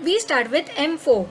We start with M4.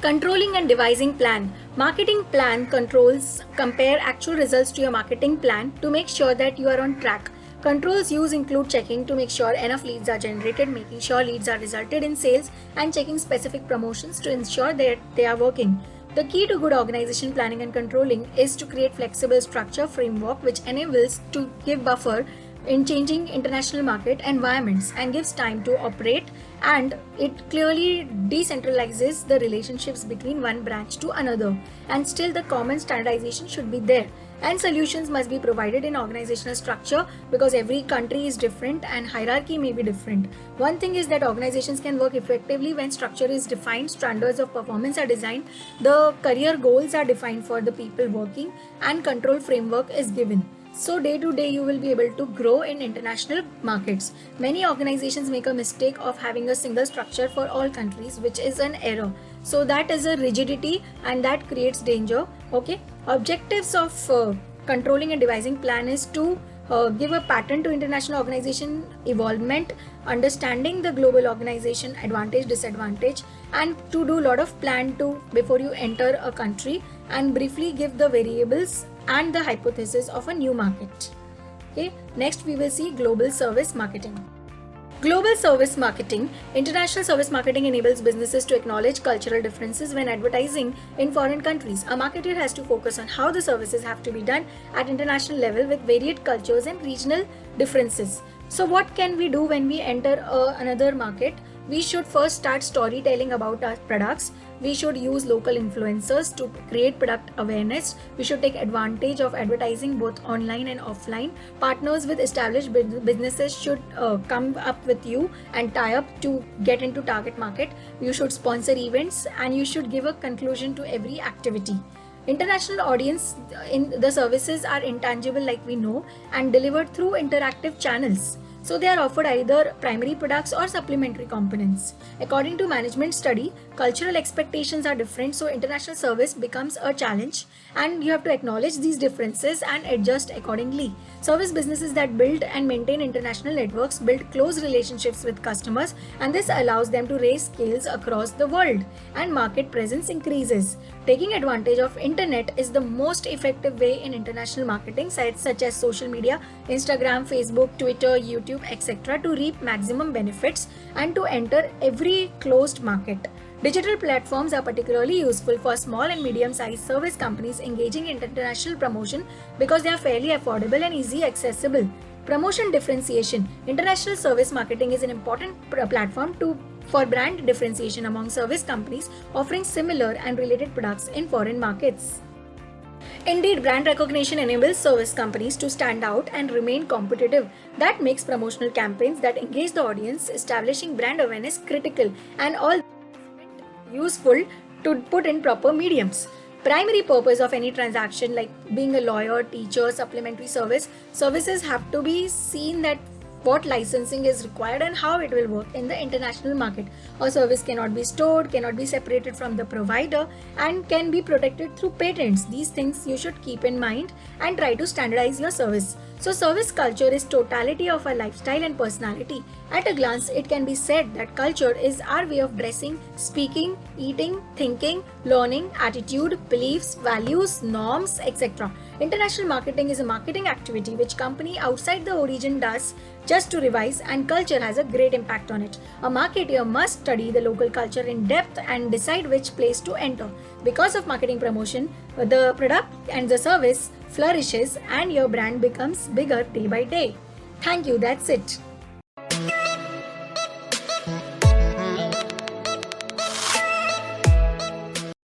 Controlling and devising plan. Marketing plan controls compare actual results to your marketing plan to make sure that you are on track. Controls used include checking to make sure enough leads are generated, making sure leads are resulted in sales, and checking specific promotions to ensure that they are working. The key to good organization planning and controlling is to create flexible structure framework which enables to give buffer in changing international market environments and gives time to operate, and it clearly decentralizes the relationships between one branch to another, and still the common standardization should be there, and solutions must be provided in organizational structure because every country is different and hierarchy may be different. One thing is that organizations can work effectively when structure is defined, standards of performance are designed, the career goals are defined for the people working, and control framework is given. So day to day you will be able to grow in international markets. Many organizations make a mistake of having a single structure for all countries, which is an error. So that is a rigidity and that creates danger. Okay. Objectives of controlling and devising plan is to give a pattern to international organization evolvement, understanding the global organization advantage, disadvantage, and to do a lot of plan to before you enter a country, and briefly give the variables and the hypothesis of a new market. Okay, next we will see global service marketing. Global service marketing. International service marketing enables businesses to acknowledge cultural differences when advertising in foreign countries. A marketer has to focus on how the services have to be done at international level with varied cultures and regional differences. So what can we do when we enter another market? We should first start storytelling about our products. We should use local influencers to create product awareness. We should take advantage of advertising both online and offline. Partners with established businesses should come up with you and tie up to get into target market. You should sponsor events and you should give a conclusion to every activity. International audience in the services are intangible like we know and delivered through interactive channels. So they are offered either primary products or supplementary components. According to management study, cultural expectations are different, so international service becomes a challenge and you have to acknowledge these differences and adjust accordingly. Service businesses that build and maintain international networks build close relationships with customers, and this allows them to raise scales across the world and market presence increases. Taking advantage of internet is the most effective way in international marketing. Sites such as social media, Instagram, Facebook, Twitter, YouTube, etc. to reap maximum benefits and to enter every closed market. Digital platforms are particularly useful for small and medium-sized service companies engaging in international promotion because they are fairly affordable and easy accessible. Promotion differentiation. International service marketing is an important platform for brand differentiation among service companies offering similar and related products in foreign markets. Indeed, brand recognition enables service companies to stand out and remain competitive. That makes promotional campaigns that engage the audience, establishing brand awareness critical, and all useful to put in proper mediums. Primary purpose of any transaction like being a lawyer, teacher, supplementary services have to be seen that what licensing is required and how it will work in the international market. A service cannot be stored, cannot be separated from the provider, and can be protected through patents. These things you should keep in mind and try to standardize your service. So service culture is totality of our lifestyle and personality. At a glance, it can be said that culture is our way of dressing, speaking, eating, thinking, learning, attitude, beliefs, values, norms, etc. International marketing is a marketing activity which company outside the origin does just to revise, and culture has a great impact on it. A marketer must study the local culture in depth and decide which place to enter. Because of marketing promotion, the product and the service flourishes and your brand becomes bigger day by day. Thank you, that's it.